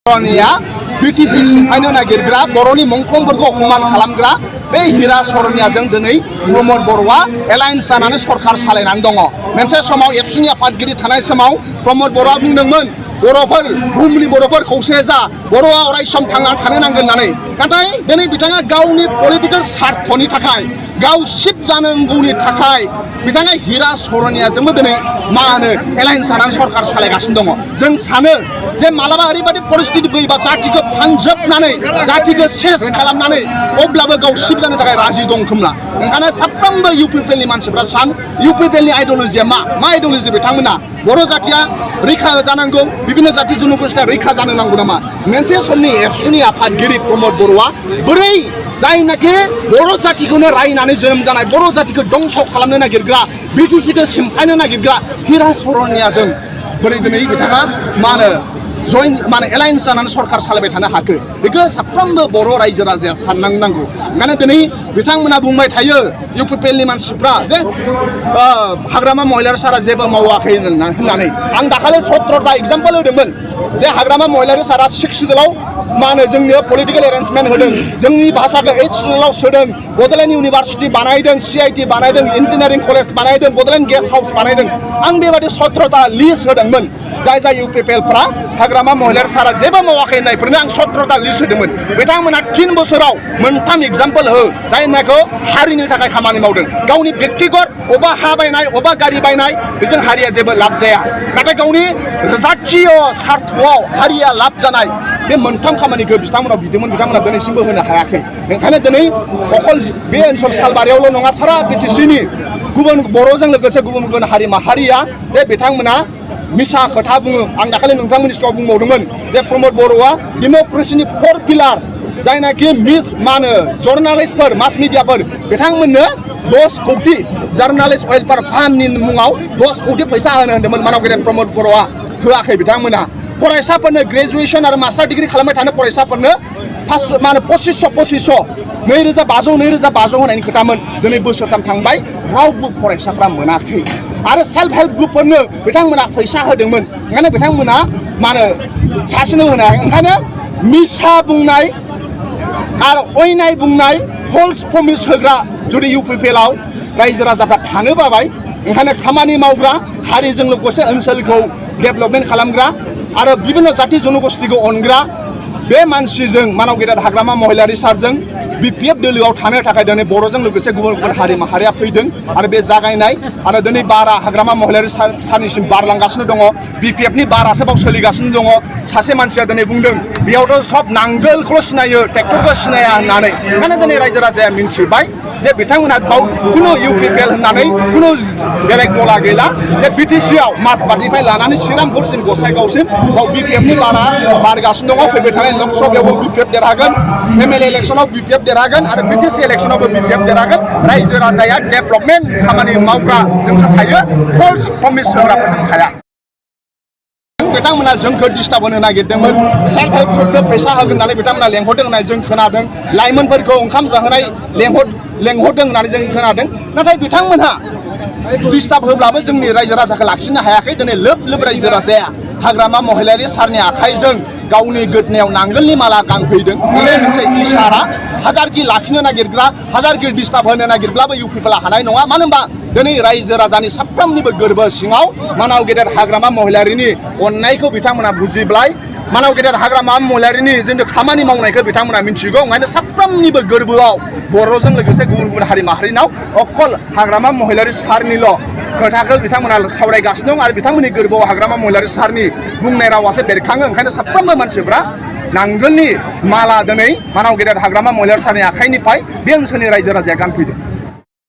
Sarania BTC सिफायनो नागिरग्रा बर'नि मुंख्लंफोरखौ अपमान खालामग्रा बे हिरा सरनियाजों दिनै प्रमद बर'आ एलायन्स जानानै सरकार सालायनानै दङ मोनसे समाव एबसुनि आफादगिरि थानाय समाव प्रमद बर'आ बुंदोंमोन बर'फोर बुहुमनि बर'फोर खौसे जा बर'आ अराय सम थांना थानो नांगोन होननानै नाथाय दिनै बिथाङा गावनि पलिटिकेल स्वार्थनि थाखाय गाव सिट जानांगौनि थाखाय बिथाङा हिरा सरनियाजोंबो दिनै मा होनो एलायन्स जानानै सरकार सालायगासिनो दङ जों सानो जे मालाबा ओरैबायदि परिस्थिति फैयोबा जातिखौ फानजोबनानै जातिखौ सेस खालामनानै अब्लाबो गाव सिट जानो थाखाय राजि दं खोमला ओंखायनो साफ्रोमबो इउपिपिएलनि मानसिफ्रा सान इउपिपिएलनि आइडिअलजिया मा आइडिअलजि बिथांमोना बर' जातिया रैखा जानांगौ बिभिन्न जाति जनगोष्ठीया रैखा जानो नांगौ नामा मोनसे समनि एबसुनि आफादगिरि प्रमद बर'आ बोरै जायनाखि बर' जातिखौनो रायनानै जोनोम जानाय बर' जातिखौ दंस खालामनो नागिरग्रा बिटिसिखौ सिमफायनो नागिरग्रा हिरा सरनियाजों बोरै दिनै बिथाङा मा होनो जइन माने एलायन्स जानानै सरकार सालायबाय थानो हाखो बेखौ साफ्रोमबो बर' रायजो राजाया साननांगौ ओंखायनो दिनै बिथांमोना बुंबाय थायो इउपिपिएलनि मानसिफ्रा जे हाग्रामा महिलारि सारा जेबो मावाखै होननानै आं दाखालि 17टा एग्जाम्पल होदोंमोन जे हाग्रामा महिलारि सारा 6 सिडुलाव मा होनो जोंनो पलिटिकेल एरेन्जमेन्ट होदों जोंनि भाषाखौ 8 सिडुलाव सोदों बड'लेण्ड इउनिभार्सिटि बानायदों CIT बानायदों इन्जिनियारिं कलेज बानायदों बड'लेण्ड गेस्ट हाउस बानायदों आं बेबादि 17टा लिस्ट होदोंमोन जाय इउपिपिएलफ्रा हाग्रामा महिलारि सारा जेबो मावाखै होननायफोरनो आं 17टा लिस्ट होदोंमोन बिथांमोना 3 बोसोराव मोनथाम एग्जाम्पल हो जायनाखौ हारिनि थाखाय खामानि मावदों गावनि व्यक्तिगत अबा हा बायनाय अबा गारि बायनाय बेजों हारिया जेबो लाब जाया नाथाय गावनि जातीय स्वार्थआव हारिया लाब जानाय बे मोनथाम खामानिखौ बिथांमोना बिदोंमोन बिथांमोना दिनैसिमबो होनो हायाखै ओंखायनो दिनै अकल बे ओनसोल सालबारियावल' नङा सारा बिटिसिनि गुबुन बर'जों लोगोसे गुबुन गुबुन हारि माहारिया जे बिथांमोना मिसा खोथा बुङो आं दाखालि नोंथांमोननि सिगाङाव बुंबावदोंमोन जे प्रमद बर'आ डेम'क्रेसिनि 4 पिलार जायनाखि मा होनो जर्नालिस्टफोर मास मिडियाफोर बिथांमोननो 10 कौटि जार्नालिस्ट वेलफेयार फान्डनि मुङाव 10 कौटि फैसा होनो होन्दोंमोन मानव गेदेर प्रमद बर'आ होआखै बिथांमोना फरायसाफोरनो ग्रेजुएसन आरो मास्टार डिग्री खालामबाय थानाय फरायसाफोरनो मा होनो 2500 2500 होनायनि खोथामोन दिनै बोसोरथाम थांबाय रावबो फरायसाफ्रा मोनाखै आरो सेल्फ हेल्प ग्रुपफोरनो बिथांमोना फैसा होदोंमोन ओंखायनो बिथांमोना मा होनो सासेनो होनो हायाखै ओंखायनो मिसा बुंनाय आरो अयनाय बुंनाय फल्स प्रमिस होग्रा जुदि इउपिपिएलआव रायजो राजाफ्रा थानो बाबाय ओंखायनो खामानि मावग्रा हारिजों लोगोसे ओनसोलखौ डेभेलपमेन्ट खालामग्रा आरो बिभिन्न जाति जनगोष्ठीखौ अनग्रा बे मानसिजों मानव गेदेर हाग्रामा महिलारि सारजों BPF दोलोआव थानो थाखाय दिनै बर'जों लोगोसे गुबुन गुबुन हारि माहारिया फैदों आरो बे जागायनाय आरो दिनै बारा हाग्रामा महिलारि सारनिसिम बारलांगासिनो दङ BPFनि बारासो बाव सोलिगासिनो दङ सासे मानसिया दिनै बुंदों बेयावथ' सब नांगोलखौल' सिनायो ट्रेक्टरखौ सिनाया होननानै ओंखायनो दिनै रायजो राजाया मिन्थिबाय जे बिथांमोनहा बाव खुनु इउपिपिएल होननानै खुनु बेलेग दला गैला जे बिटिसिआव माजबाटनिफ्राय लानानै श्रीरामपुरसिम गसाइगावसिम बाव BPFनि बारा बारगासिनो दङ फैबाय थानाय लकसभायावबो BPF देरहागोन MLA इलेक्सनाव BPF देरहागोन आरो बिटिसि इलेक्सनावबो BPF देरहागोन रायजो राजाया डेभेलपमेन्ट खामानि मावग्रा जोंसो थायो फल्स प्रमिस होग्राफोरजों थाया बिथांमोना जोंखौ डिस्टार्ब होनो नागिरदोंमोन सेल्फ हेल्प ग्रुपनो फैसा होगोन होननानै बिथांमोना लेंहरदों होननाय जों खोनादों लाइमोनफोरखौ ओंखाम जाहोनाय लेंहरदों होननानै जों खोनादों नाथाय बिथांमोनहा डिस्टार्ब होब्लाबो जोंनि रायजो राजाखौ लाखिनो हायाखै दिनै लोब रायजो राजाया हाग्रामा महिलारि सारनि आखाइजों गावनि गोदनायाव नांगोलनि माला गानफैदों बे मोनसे इसारा हाजारखि लाखिनो नागिरग्रा हाजारखि डिस्टार्ब होनो नागिरब्लाबो इउपिपिएलआ हानाय नङा मानो होनबा दिनै रायजो राजानि साफ्रोमनिबो गोरबो सिङाव मानव गेदेर हाग्रामा महिलारिनि अननायखौ बिथांमोना बुजिब्लाय मानव गेदेर हाग्रामा महिलारिनि जोंनो खामानि मावनायखौ बिथांमोना मिन्थिगौ ओंखायनो साफ्रोमनिबो गोरबोआव बर'जों लोगोसे गुबुन गुबुन हारि माहारिनाव अकल हाग्रामा महिलारि सारनिल' खोथाखौ बिथांमोना सावरायगासिनो दं आरो बिथांमोननि गोरबोआव हाग्रामा महिलारि सारनि बुंनाय रावासो बेरखाङो ओंखायनो साफ्रोमबो मानसिफ्रा नांगोलनि माला दिनै मानव गेदेर हाग्रामा महिलारि सारनि आखाइनिफ्राय बे ओनसोलनि रायजो राजाया गानफैदों